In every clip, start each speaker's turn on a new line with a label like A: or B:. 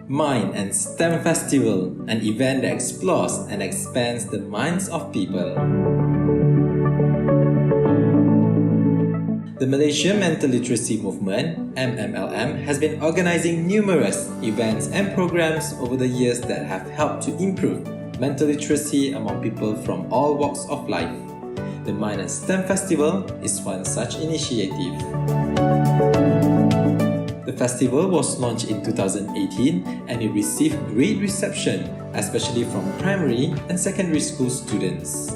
A: Mind and STEM Festival, an event that explores and expands the minds of people. The Malaysia Mental Literacy Movement, MMLM, has been organising numerous events and programs over the years that have helped to improve mental literacy among people from all walks of life. The Mind and STEM Festival is one such initiative. The festival was launched in 2018 and it received great reception, especially from primary and secondary school students.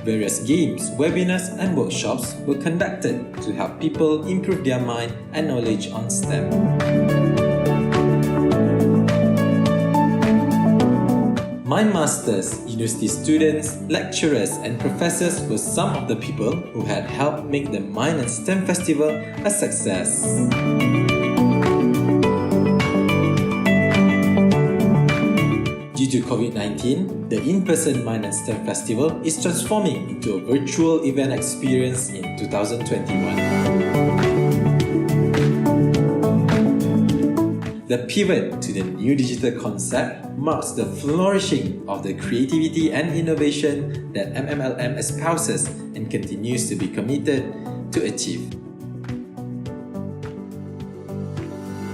A: Various games, webinars and workshops were conducted to help people improve their mind and knowledge on STEM. Mindmasters, university students, lecturers and professors were some of the people who had helped make the Mind and STEM Festival a success. Due to COVID-19, the in-person Mind and STEM Festival is transforming into a virtual event experience in 2021. The pivot to the new digital concept marks the flourishing of the creativity and innovation that MMLM espouses and continues to be committed to achieve.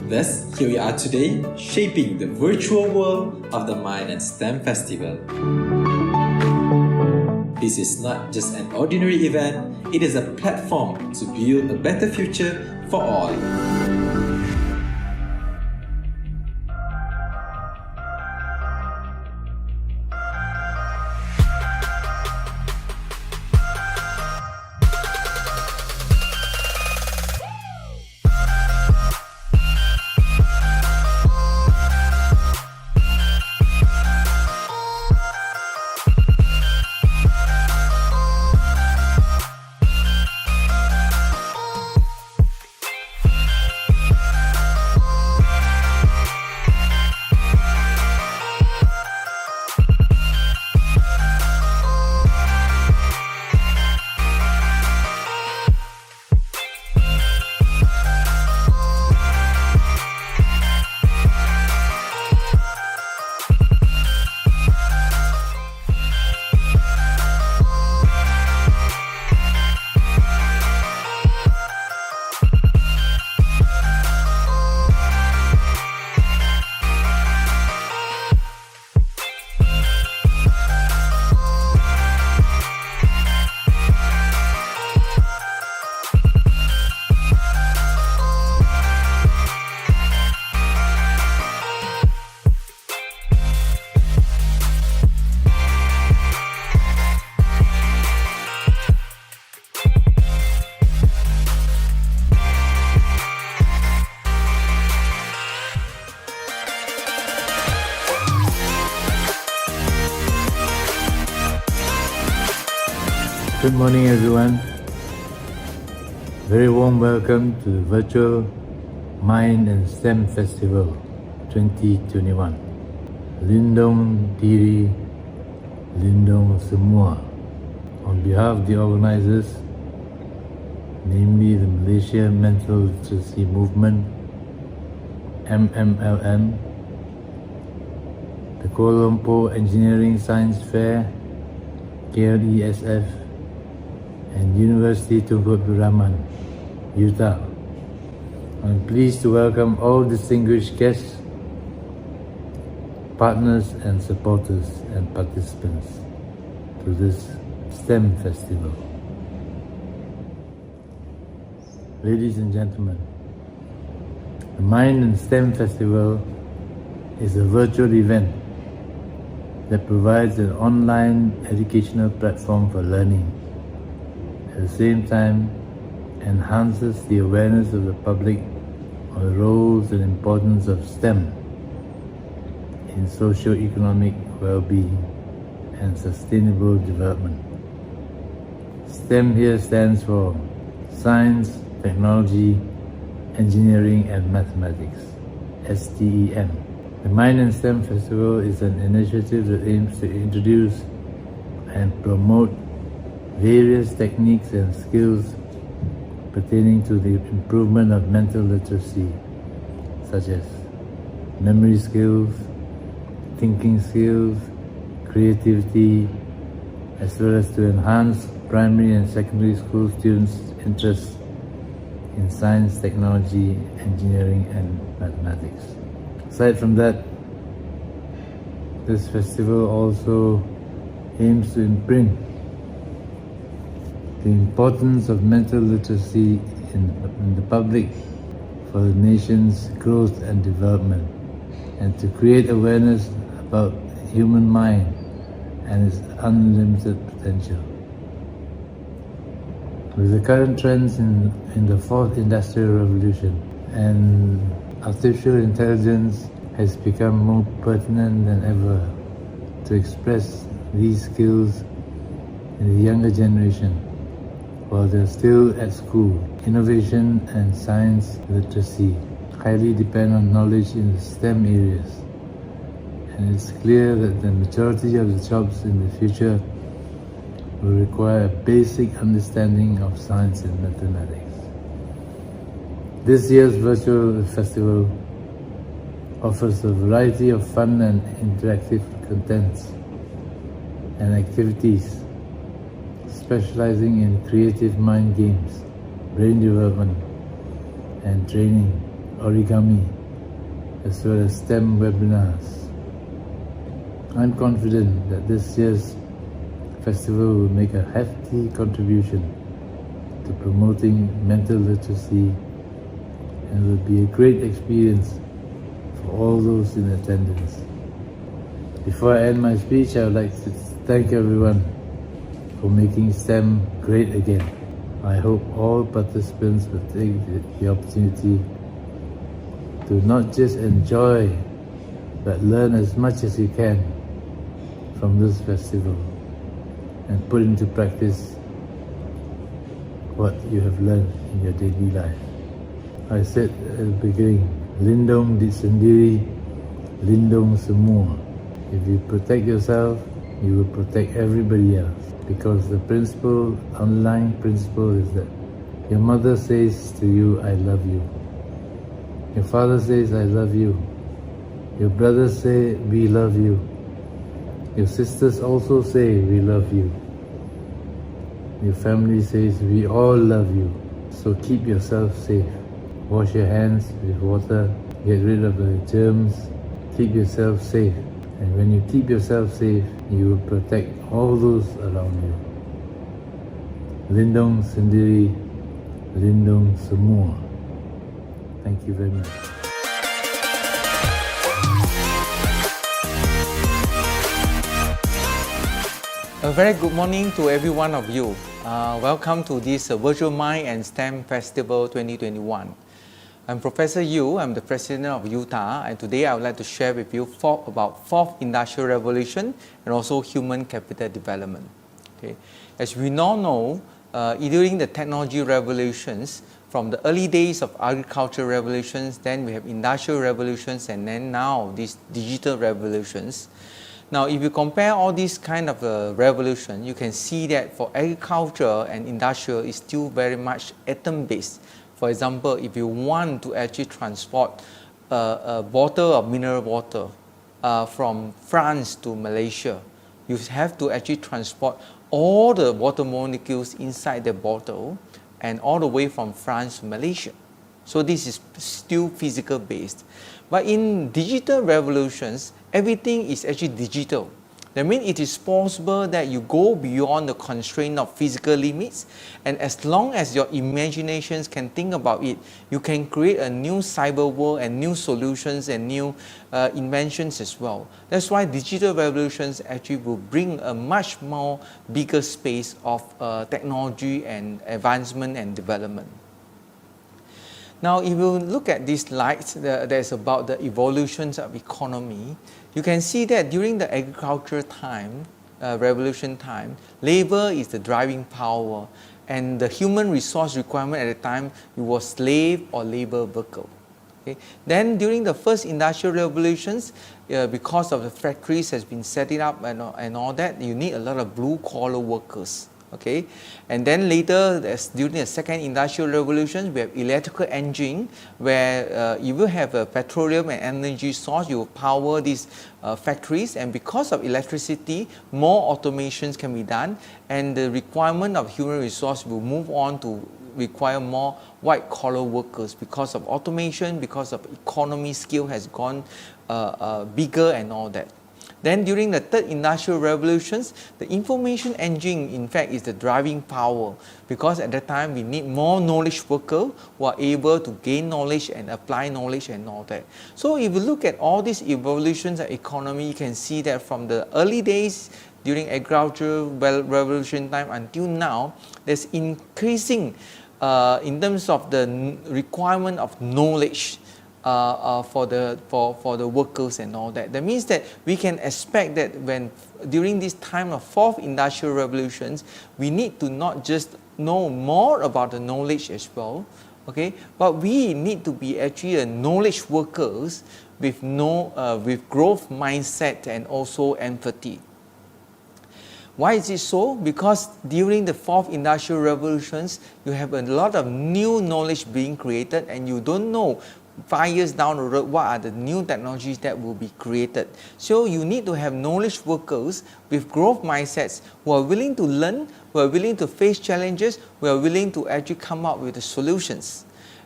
A: Thus, here we are today, shaping the virtual world of the Mind and STEM Festival. This is not just an ordinary event, it is a platform to build a better future for all.
B: Good morning everyone. Very warm welcome to the virtual Mind and STEM Festival 2021. Lindung diri, lindung semua. On behalf of the organisers, namely the Malaysia Mental Literacy Movement, MMLM, the Kuala Lumpur Engineering Science Fair, KLESF, and University Tunku Abdul Rahman, Utah. I'm pleased to welcome all distinguished guests, partners and supporters and participants to this STEM Festival. Ladies and gentlemen, the Mind and STEM Festival is a virtual event that provides an online educational platform for learning. At the same time, enhances the awareness of the public on the roles and importance of STEM in socio-economic well-being and sustainable development. STEM here stands for Science, Technology, Engineering and Mathematics, STEM. The Mind and STEM Festival is an initiative that aims to introduce and promote various techniques and skills pertaining to the improvement of mental literacy, such as memory skills, thinking skills, creativity, as well as to enhance primary and secondary school students' interests in science, technology, engineering, and mathematics. Aside from that, this festival also aims to imprint the importance of mental literacy in the public for the nation's growth and development, and to create awareness about human mind and its unlimited potential. With the current trends in the fourth industrial revolution, and artificial intelligence has become more pertinent than ever to express these skills in the younger generation while they're still at school. Innovation and science literacy highly depend on knowledge in the STEM areas, and it's clear that the majority of the jobs in the future will require a basic understanding of science and mathematics. This year's virtual festival offers a variety of fun and interactive contents and activities specializing in creative mind games, brain development and training, origami, as well as STEM webinars. I'm confident that this year's festival will make a hefty contribution to promoting mental literacy and will be a great experience for all those in attendance. Before I end my speech, I would like to thank everyone for making STEM great again. I hope all participants will take the opportunity to not just enjoy, but learn as much as you can from this festival and put into practice what you have learned in your daily life. I said at the beginning, Lindung di sendiri, lindung semua. If you protect yourself, you will protect everybody else. Because the underlying principle is that your mother says to you, I love you. Your father says, I love you. Your brothers say, we love you. Your sisters also say, we love you. Your family says, we all love you. So keep yourself safe. Wash your hands with water. Get rid of the germs. Keep yourself safe. And when you keep yourself safe, you will protect all those around you. Lindung sendiri, lindung semua. Thank you very much.
C: A very good morning to every one of you. Welcome to this Virtual Mind and STEM Festival 2021. I'm Professor Yu, I'm the President of UTA, and today I would like to share with you about fourth industrial revolution and also human capital development. Okay. As we all know, during the technology revolutions, from the early days of agricultural revolutions, then we have industrial revolutions, and then now these digital revolutions. Now, if you compare all these kind of revolution, you can see that for agriculture and industrial, it's still very much atom-based. For example, if you want to actually transport a bottle of mineral water from France to Malaysia, you have to actually transport all the water molecules inside the bottle and all the way from France to Malaysia. So this is still physical based. But in digital revolutions, everything is actually digital. That means it is possible that you go beyond the constraint of physical limits, and as long as your imaginations can think about it, you can create a new cyber world and new solutions and new inventions as well. That's why digital revolutions actually will bring a much more bigger space of technology and advancement and development. Now, if you look at these slides, there's about the evolutions of economy. You can see that during the agricultural time, revolution time, labor is the driving power, and the human resource requirement at the time, it was slave or labor worker. Okay. Then during the first industrial revolutions, because of the factories has been setting up and all that, you need a lot of blue collar workers. Okay, and then later, during the second industrial revolution, we have electrical engine, where you will have a petroleum and energy source, you will power these factories, and because of electricity, more automations can be done, and the requirement of human resource will move on to require more white collar workers because of automation, because of economy scale has gone bigger and all that. Then during the third industrial revolutions, the information engine in fact is the driving power, because at that time we need more knowledge workers who are able to gain knowledge and apply knowledge and all that. So if you look at all these evolutions of economy, you can see that from the early days during agricultural revolution time until now, there's increasing in terms of the requirement of knowledge for the workers and all that. That means that we can expect that when during this time of fourth industrial revolutions, we need to not just know more about the knowledge as well, okay, but we need to be actually a knowledge workers with with growth mindset and also empathy. Why is it so? Because during the fourth industrial revolutions, you have a lot of new knowledge being created, and you don't know 5 years down the road what are the new technologies that will be created. So you need to have knowledge workers with growth mindsets who are willing to learn, who are willing to face challenges, who are willing to actually come up with the solutions.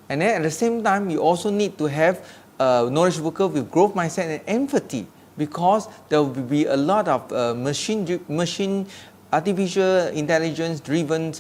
C: And then at the same time, you also need to have knowledge workers with growth mindset and empathy, because there will be a lot of artificial intelligence driven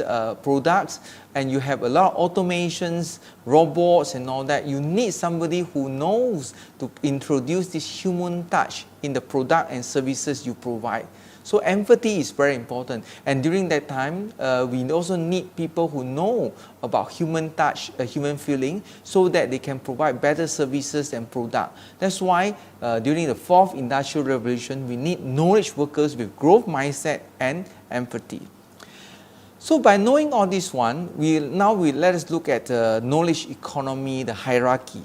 C: products, and you have a lot of automations, robots and all that. You need somebody who knows to introduce this human touch in the product and services you provide. So empathy is very important, and during that time we also need people who know about human touch, human feeling, so that they can provide better services and product. That's why during the fourth industrial revolution, we need knowledge workers with growth mindset and empathy. So by knowing all this one, let us look at knowledge economy, the hierarchy.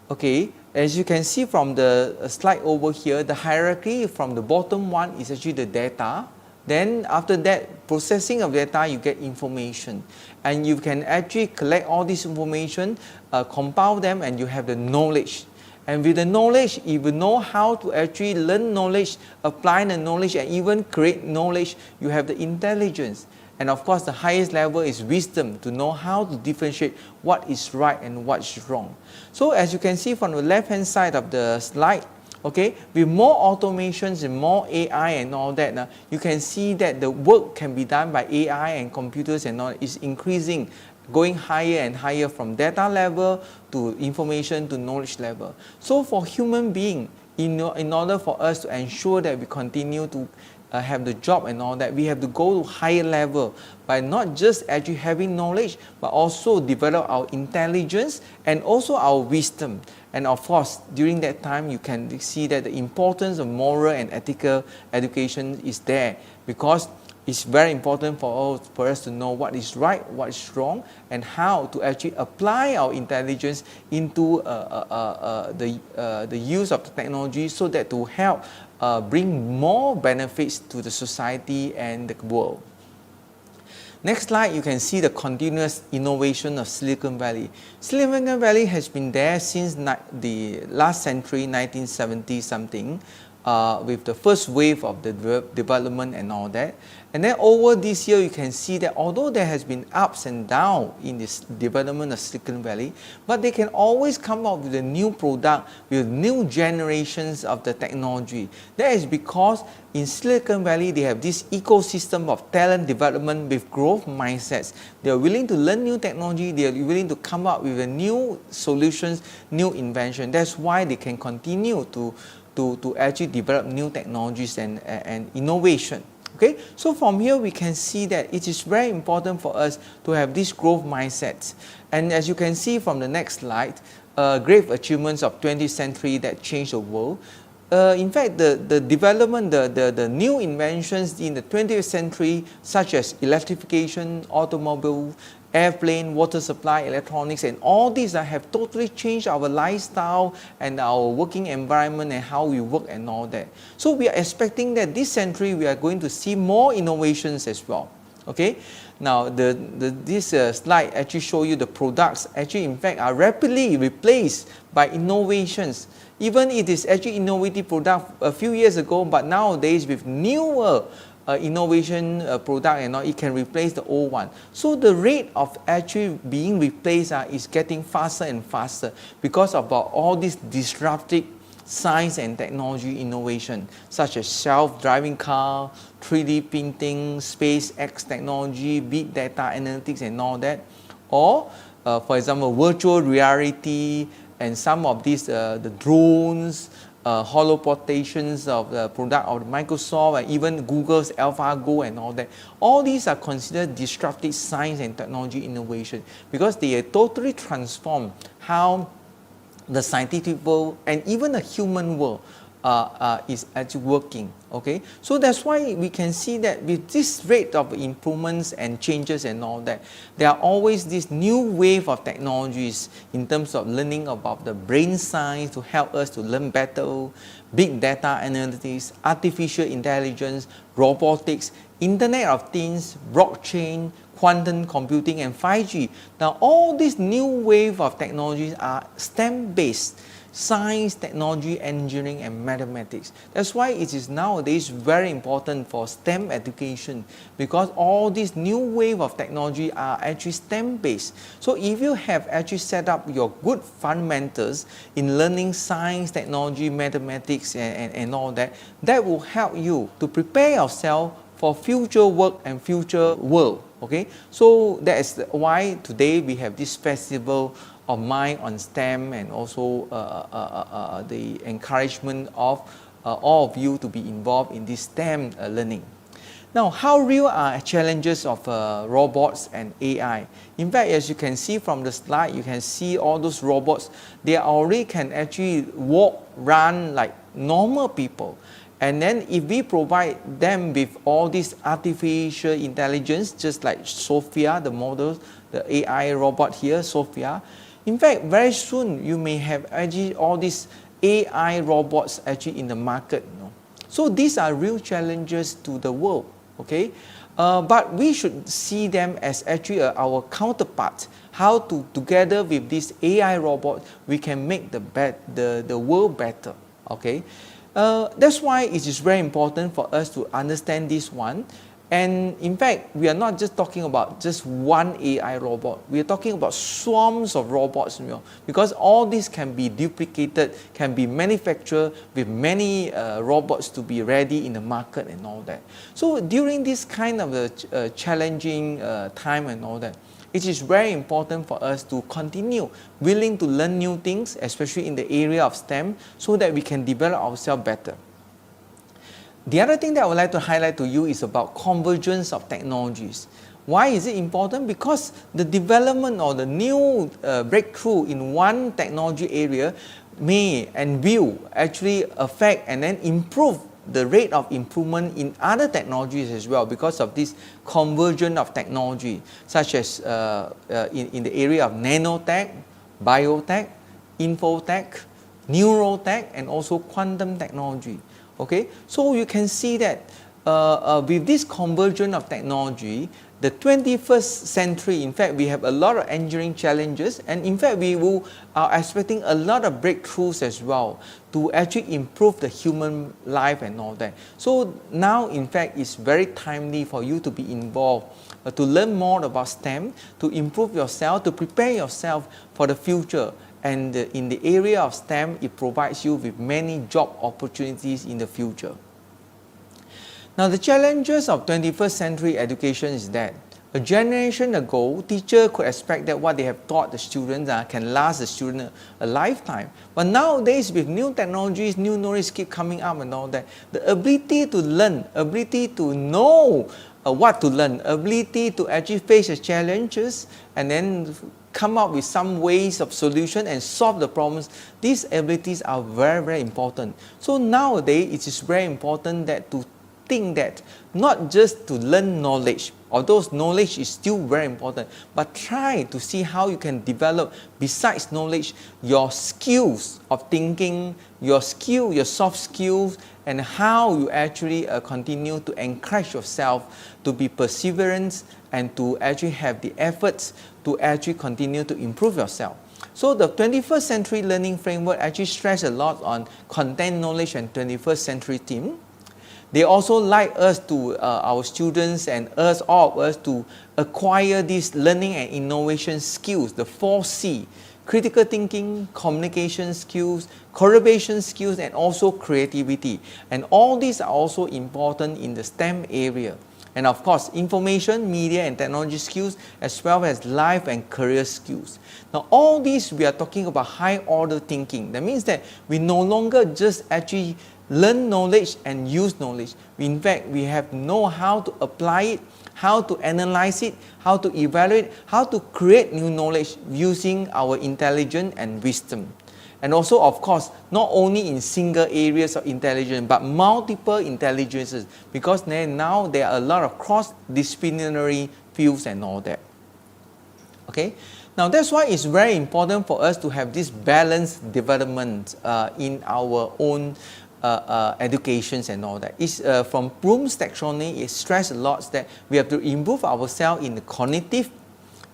C: Okay, as you can see from the slide over here, the hierarchy from the bottom one is actually the data. Then after that, processing of data, you get information. And you can actually collect all this information, compile them, and you have the knowledge. And with the knowledge, if you know how to actually learn knowledge, apply the knowledge, and even create knowledge, you have the intelligence. And of course, the highest level is wisdom, to know how to differentiate what is right and what is wrong. So as you can see from the left-hand side of the slide, okay, with more automations and more AI and all that, you can see that the work can be done by AI and computers and all is increasing, going higher and higher from data level to information to knowledge level. So for human being, in order for us to ensure that we continue to have the job and all that, we have to go to higher level by not just actually having knowledge, but also develop our intelligence and also our wisdom. And of course, during that time, you can see that the importance of moral and ethical education is there, because it's very important for us to know what is right, what is wrong, and how to actually apply our intelligence into the use of the technology, so that to help bring more benefits to the society and the world. Next slide, you can see the continuous innovation of Silicon Valley. Silicon Valley has been there since the last century, 1970 something, with the first wave of the development and all that. And then over this year, you can see that although there has been ups and downs in this development of Silicon Valley, but they can always come up with a new product, with new generations of the technology. That is because in Silicon Valley, they have this ecosystem of talent development with growth mindsets. They are willing to learn new technology, they are willing to come up with a new solutions, new invention. That's why they can continue to actually develop new technologies and innovation. Okay, so from here we can see that it is very important for us to have this growth mindset. And as you can see from the next slide, great achievements of 20th century that changed the world. In fact, the development, the new inventions in the 20th century, such as electrification, automobile, airplane, water supply, electronics, and all these have totally changed our lifestyle and our working environment and how we work and all that. So we are expecting that this century we are going to see more innovations as well. Okay, now this slide actually show you the products actually in fact are rapidly replaced by innovations. Even it is actually innovative product a few years ago, but nowadays with newer innovation product and all, it can replace the old one. So the rate of actually being replaced is getting faster and faster because of all these disruptive science and technology innovation, such as self-driving car, 3D printing, SpaceX technology, big data analytics and all that. Or, for example, virtual reality and some of these, the drones, holoportations of the product of Microsoft and even Google's AlphaGo and all that. All these are considered disruptive science and technology innovation because they totally transform how the scientific world and even the human world is actually working. Okay, so that's why we can see that with this rate of improvements and changes and all that, there are always this new wave of technologies in terms of learning about the brain science to help us to learn better, big data analytics, artificial intelligence, robotics, Internet of Things, blockchain, quantum computing and 5G. Now all these new wave of technologies are STEM-based. Science, technology, engineering and mathematics. That's why it is nowadays very important for STEM education because all these new wave of technology are actually STEM-based. So if you have actually set up your good fundamentals in learning science, technology, mathematics and all that, that will help you to prepare yourself for future work and future world. Okay, so that is why today we have this festival of mind on STEM and also the encouragement of all of you to be involved in this STEM learning. Now, how real are challenges of robots and AI? In fact, as you can see from the slide, you can see all those robots, they already can actually walk, run like normal people. And then if we provide them with all this artificial intelligence, just like Sophia, the model, the AI robot here, Sophia, in fact, very soon you may have actually all these AI robots actually in the market. So these are real challenges to the world, okay? But we should see them as actually our counterpart. How to, together with this AI robot, we can make the world better, okay? That's why it is very important for us to understand this one. And in fact, we are not just talking about just one AI robot. We are talking about swarms of robots, because all these can be duplicated, can be manufactured with many robots to be ready in the market and all that. So during this kind of challenging time and all that, it is very important for us to continue willing to learn new things, especially in the area of STEM, so that we can develop ourselves better. The other thing that I would like to highlight to you is about convergence of technologies. Why is it important? Because the development or the new breakthrough in one technology area may and will actually affect and then improve the rate of improvement in other technologies as well because of this convergence of technology, such as in the area of nanotech, biotech, infotech, neurotech, and also quantum technology. Okay, so you can see that with this convergence of technology, the 21st century, in fact, we have a lot of engineering challenges, and in fact, we are expecting a lot of breakthroughs as well to actually improve the human life and all that. So now, in fact, it's very timely for you to be involved, to learn more about STEM, to improve yourself, to prepare yourself for the future. And in the area of STEM, it provides you with many job opportunities in the future. Now, the challenges of 21st century education is that a generation ago, teachers could expect that what they have taught the students can last the student a lifetime. But nowadays, with new technologies, new knowledge keep coming up and all that, the ability to learn, ability to know what to learn, ability to actually face the challenges and then come up with some ways of solution and solve the problems, these abilities are very, very important. So nowadays, it is very important that to think that not just to learn knowledge, Although knowledge is still very important, but try to see how you can develop, besides knowledge, your skills of thinking, your soft skills, and how you actually continue to encourage yourself to be perseverant and to actually have the efforts to actually continue to improve yourself. So the 21st century learning framework actually stress a lot on content knowledge and 21st century theme. They also like us to, our students and us, all of us, to acquire these learning and innovation skills, the 4C, critical thinking, communication skills, collaboration skills, and also creativity. And all these are also important in the STEM area. And of course, information, media, and technology skills, as well as life and career skills. Now, all these we are talking about high order thinking. That means that we no longer just actually learn knowledge and use knowledge. In fact, we have to know how to apply it, how to analyze it, how to evaluate, how to create new knowledge using our intelligence and wisdom. And also, of course, not only in single areas of intelligence, but multiple intelligences, because now there are a lot of cross-disciplinary fields and all that. Okay? Now, that's why it's very important for us to have this balanced development in our own educations and all that. It's, from Bloom's taxonomy, it stressed a lot that we have to improve ourselves in the cognitive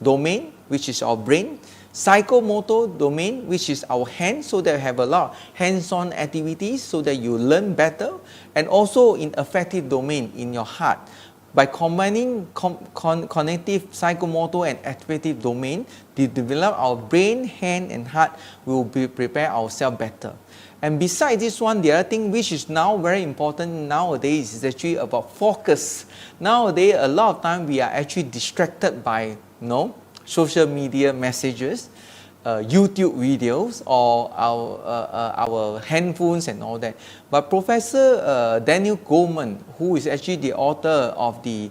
C: domain, which is our brain, psychomotor domain, which is our hands, so that we have a lot of hands-on activities so that you learn better, and also in affective domain in your heart. By combining cognitive, psychomotor, and affective domain, to develop our brain, hand, and heart, we will prepare ourselves better. And besides this one, the other thing which is now very important nowadays is actually about focus. Nowadays, a lot of time we are actually distracted by, social media messages, YouTube videos, or our handphones and all that. But Professor Daniel Goleman, who is actually the author of the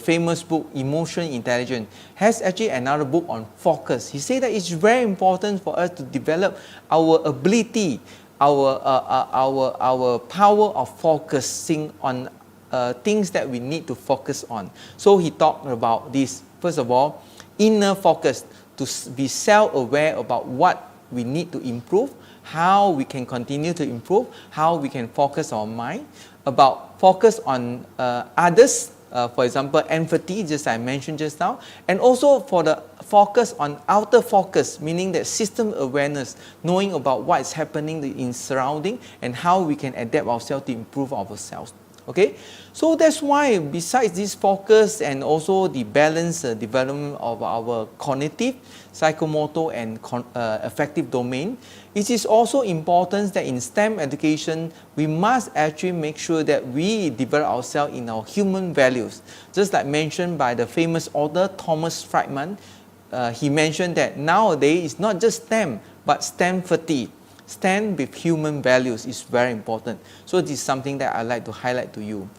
C: famous book Emotional Intelligence, has actually another book on focus. He said that it's very important for us to develop our ability, our power of focusing on things that we need to focus on. So he talked about this. First of all, inner focus, to be self-aware about what we need to improve, how we can continue to improve, how we can focus our mind, about focus on others, for example, empathy, just I mentioned just now, and also for the focus on outer focus, meaning that system awareness, knowing about what is happening in surrounding and how we can adapt ourselves to improve ourselves. Okay, so that's why besides this focus and also the balanced development of our cognitive, psychomotor, and affective domain, it is also important that in STEM education, we must actually make sure that we develop ourselves in our human values. Just like mentioned by the famous author Thomas Friedman, he mentioned that nowadays it's not just STEM, but STEM fatigue. Stand with human values is very important. So this is something that I'd like to highlight to you.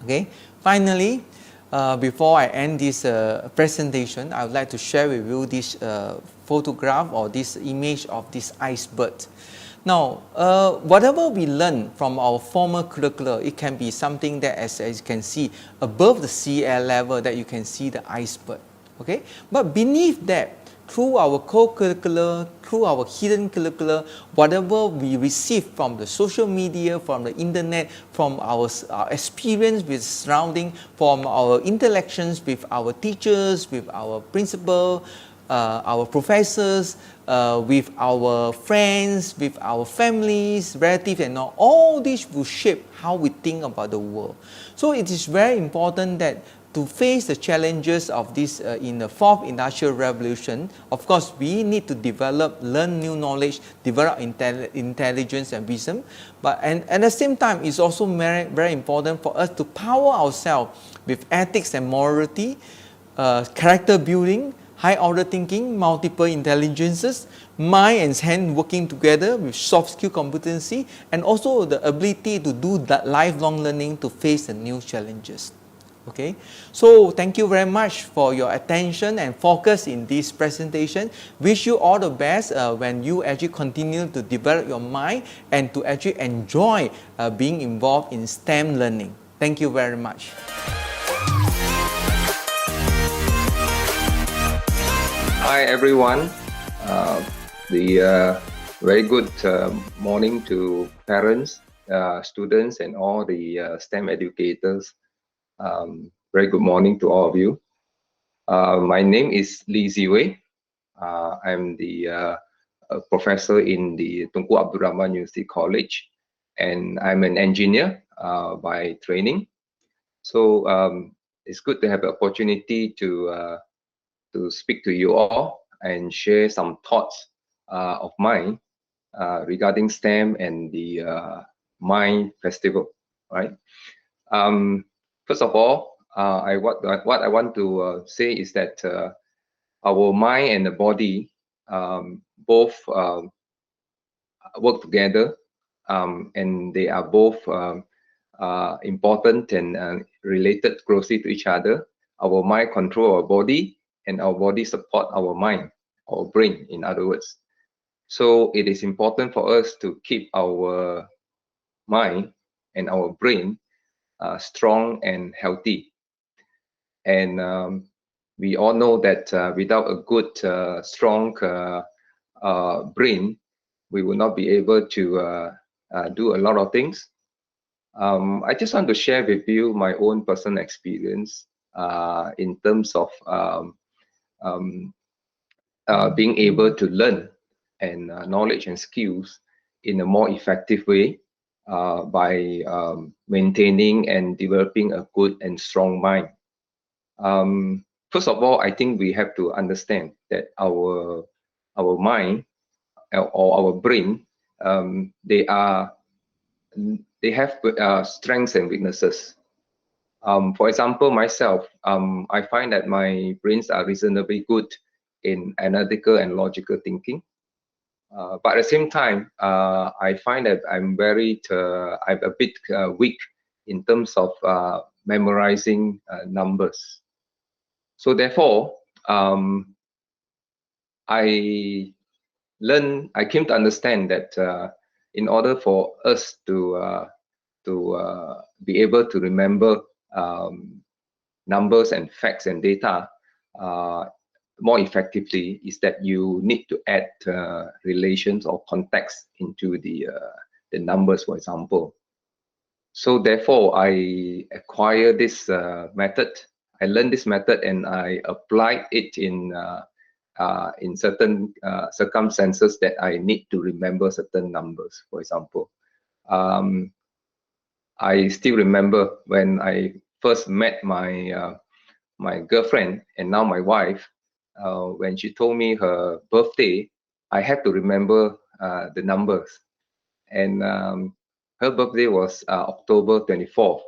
C: Okay. Finally, before I end this presentation, I would like to share with you this photograph or this image of this iceberg. Now, whatever we learn from our former curricula, it can be something that, as you can see, above the sea air level, that you can see the iceberg. Okay. But beneath that, through our co-curricular, through our hidden curricula, whatever we receive from the social media, from the internet, from our experience with surrounding, from our interactions with our teachers, with our principal, our professors, with our friends, with our families, relatives, and all these will shape how we think about the world. So it is very important that to face the challenges of this in the fourth industrial revolution, of course, we need to learn new knowledge, develop intelligence and wisdom. And at the same time, it's also very important for us to power ourselves with ethics and morality, character building, high order thinking, multiple intelligences, mind and hand working together with soft skill competency, and also the ability to do that lifelong learning to face the new challenges. Okay, so thank you very much for your attention and focus in this presentation. Wish you all the best when you actually continue to develop your mind and to actually enjoy being involved in STEM learning. Thank you very much.
D: Hi everyone. Very good morning to parents, students, and all the STEM educators. Very good morning to all of you. My name is Lee Ziwei. I'm the professor in the Tunku Abdul Rahman University College, and I'm an engineer by training. So it's good to have the opportunity to speak to you all and share some thoughts of mine regarding STEM and the Mind Festival. Right. First of all, what I want to say is that our mind and the body both work together, and they are both important and related closely to each other. Our mind control our body, and our body support our mind, our brain, in other words. So it is important for us to keep our mind and our brain strong and healthy. And we all know that without a good, strong brain, we will not be able to do a lot of things. I just want to share with you my own personal experience in terms of being able to learn and knowledge and skills in a more effective way by maintaining and developing a good and strong mind. First of all, I think we have to understand that our mind or our brain, they have strengths and weaknesses. For example, myself, I find that my brains are reasonably good in analytical and logical thinking. But at the same time, I find that I'm a bit weak in terms of memorizing numbers. So therefore, I came to understand that in order for us to be able to remember numbers and facts and data more effectively, is that you need to add relations or context into the numbers, for example. So therefore, I acquired this method. I learned this method and I applied it in certain circumstances that I need to remember certain numbers. For example, I still remember when I first met my my girlfriend and now my wife. When she told me her birthday, I had to remember the numbers, and her birthday was October 24th.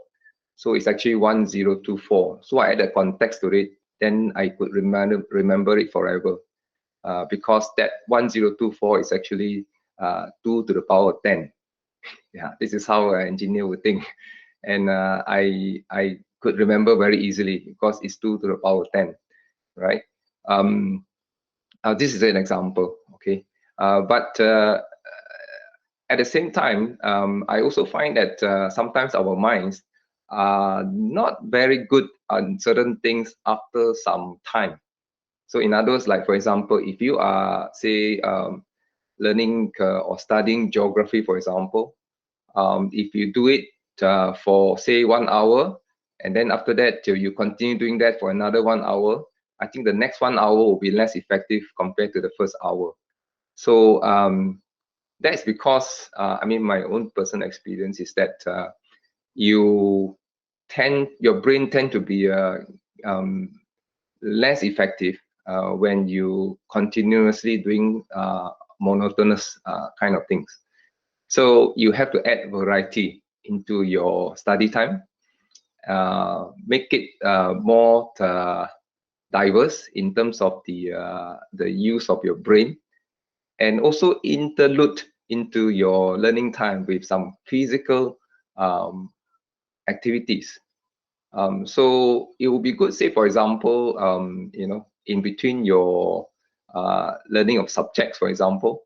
D: So it's actually 1024. So I added context to it, then I could remember it forever. Because that 1024 is actually 2 to the power of 10. Yeah, this is how an engineer would think. And I could remember very easily because it's 2 to the power of 10, right? This is an example, okay? But at the same time, I also find that sometimes our minds are not very good on certain things after some time. So in other words, like for example, if you are, say, learning or studying geography, for example, if you do it for, say, 1 hour, and then after that, you continue doing that for another 1 hour, I think the next 1 hour will be less effective compared to the first hour. So that's because, I mean, my own personal experience is that your brain tend to be less effective when you continuously doing monotonous kind of things. So you have to add variety into your study time, make it more diverse in terms of the use of your brain, and also interlude into your learning time with some physical activities. So it would be good, say, for example, you know, in between your learning of subjects, for example,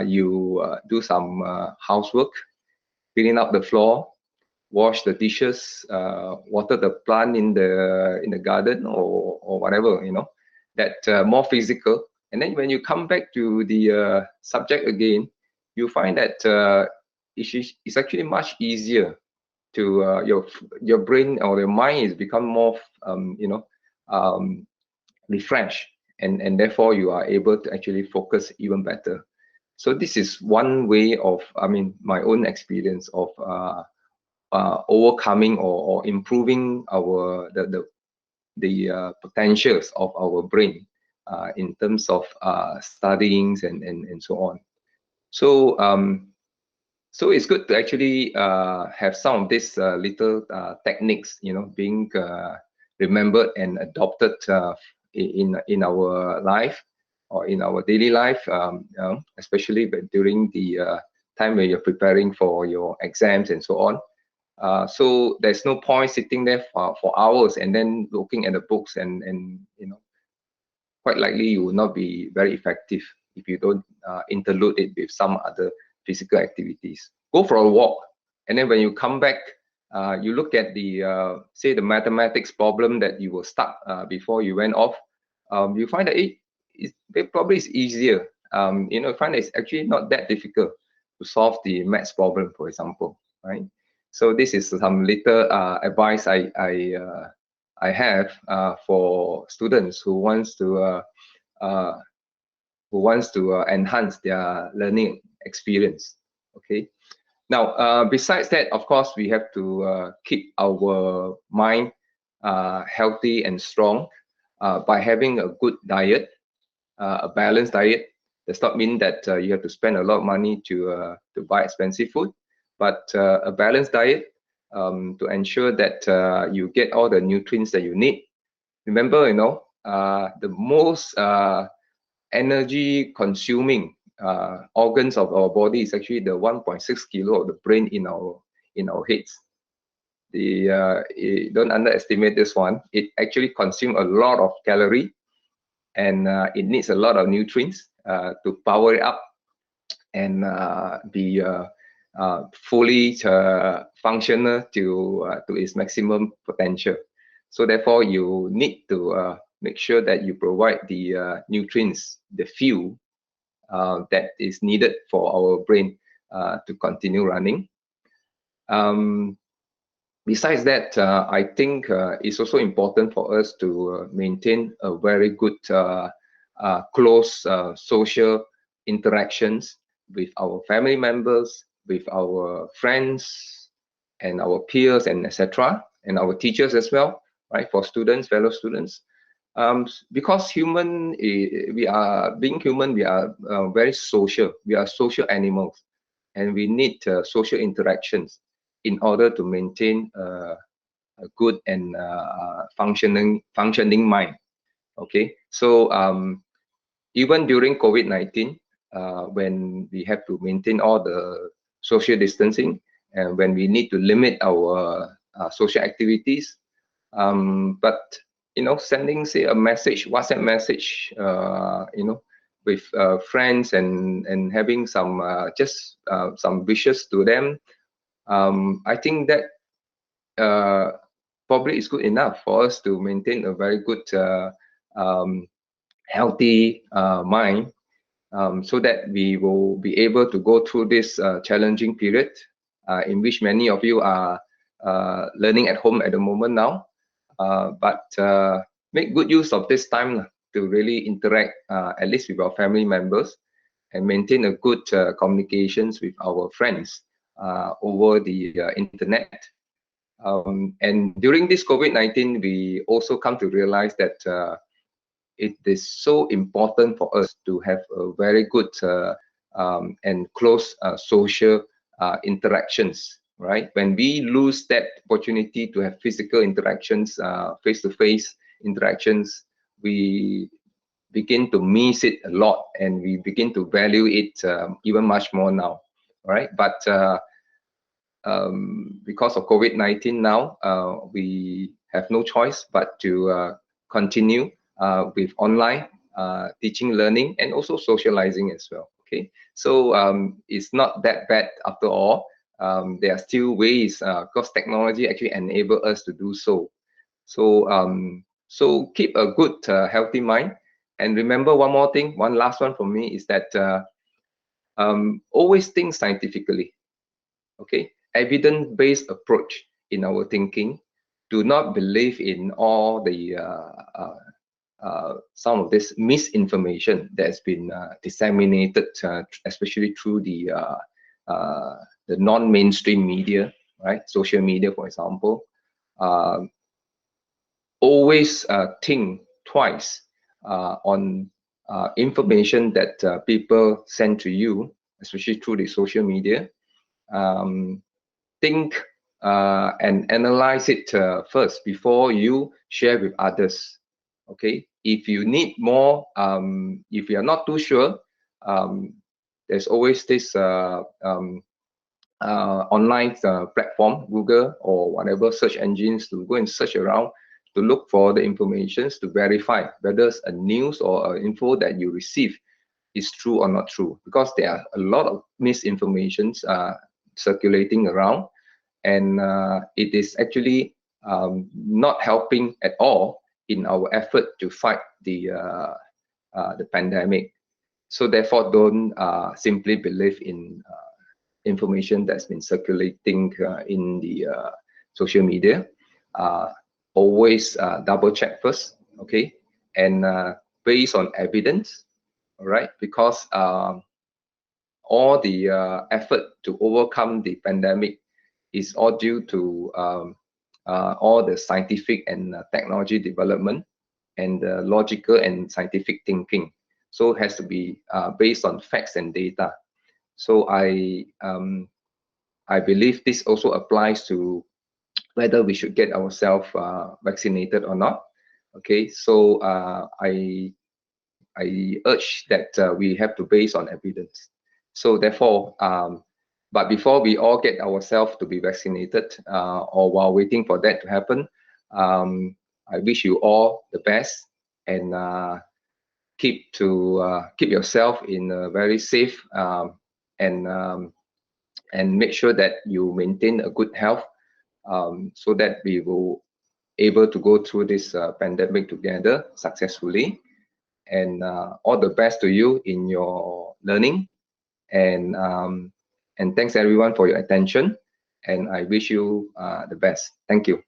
D: you do some housework, cleaning up the floor, wash the dishes, water the plant in the garden, or whatever, you know. that more physical. And then when you come back to the subject again, you find that it's actually much easier to your brain or your mind is become more refreshed, and therefore you are able to actually focus even better. So this is one way of, I mean, my own experience of overcoming or improving our the potentials of our brain in terms of studying and so on. So so it's good to actually have some of these little techniques, being remembered and adopted in our life or in our daily life, especially during the time when you're preparing for your exams and so on. So there's no point sitting there for hours and then looking at the books, and quite likely you will not be very effective if you don't interlude it with some other physical activities. Go for a walk, and then when you come back, you look at the say the mathematics problem that you were stuck before you went off. You find that it probably is easier. You find that it's actually not that difficult to solve the maths problem, for example, right? So this is some little advice I have for students who wants to enhance their learning experience. Okay. Now, besides that, of course, we have to keep our mind healthy and strong by having a good diet, a balanced diet. Does not mean that you have to spend a lot of money to buy expensive food, but a balanced diet to ensure that you get all the nutrients that you need. Remember, the most energy consuming organs of our body is actually the 1.6 kilo of the brain in our heads. Don't underestimate this one. It actually consumes a lot of calorie, and it needs a lot of nutrients to power it up and be fully functional to its maximum potential. So therefore, you need to make sure that you provide the nutrients, the fuel that is needed for our brain to continue running. Besides that, I think it's also important for us to maintain a very good close social interactions with our family members, with our friends and our peers, and etc., and our teachers as well, right? For students, fellow students, because we are very social. We are social animals, and we need social interactions in order to maintain a good and functioning mind. Okay, so even during COVID-19, when we have to maintain all the social distancing, and when we need to limit our social activities, but sending, say, a message, WhatsApp message, with friends and having some just some wishes to them, I think that probably is good enough for us to maintain a very good healthy mind, so that we will be able to go through this challenging period in which many of you are learning at home at the moment now, but make good use of this time to really interact at least with our family members, and maintain a good communications with our friends over the internet. And during this COVID-19, we also come to realize that it is so important for us to have a very good and close social interactions, right? When we lose that opportunity to have physical interactions, face-to-face interactions, we begin to miss it a lot, and we begin to value it even much more now, right? But because of COVID-19 now, we have no choice but to continue with online teaching, learning, and also socializing as well. Okay, so it's not that bad after all. There are still ways, because technology actually enable us to do so. So so keep a good healthy mind, And remember one more thing, one last one for me is that always think scientifically. Okay, evidence-based approach in our thinking. Do not believe in all the some of this misinformation that's been disseminated, especially through the non-mainstream media, right? Social media, for example. Always think twice on information that people send to you, especially through the social media. Think and analyze it first before you share with others. Okay, if you need more, if you are not too sure, there's always this online platform, Google or whatever search engines, to go and search around to look for the information to verify whether a news or info that you receive is true or not true, because there are a lot of misinformations circulating around, and it is actually not helping at all in our effort to fight the pandemic. So therefore, don't simply believe in information that's been circulating in the social media. Always double check first, okay, and based on evidence, all right, because all the effort to overcome the pandemic is all due to all the scientific and technology development and logical and scientific thinking. So it has to be based on facts and data. So I believe this also applies to whether we should get ourselves vaccinated or not. Okay, so I urge that we have to base on evidence. So therefore, but before we all get ourselves to be vaccinated, or while waiting for that to happen, I wish you all the best, and keep yourself in a very safe and make sure that you maintain a good health, so that we will able to go through this pandemic together successfully. And all the best to you in your learning, and thanks everyone for your attention, and I wish you the best. Thank you.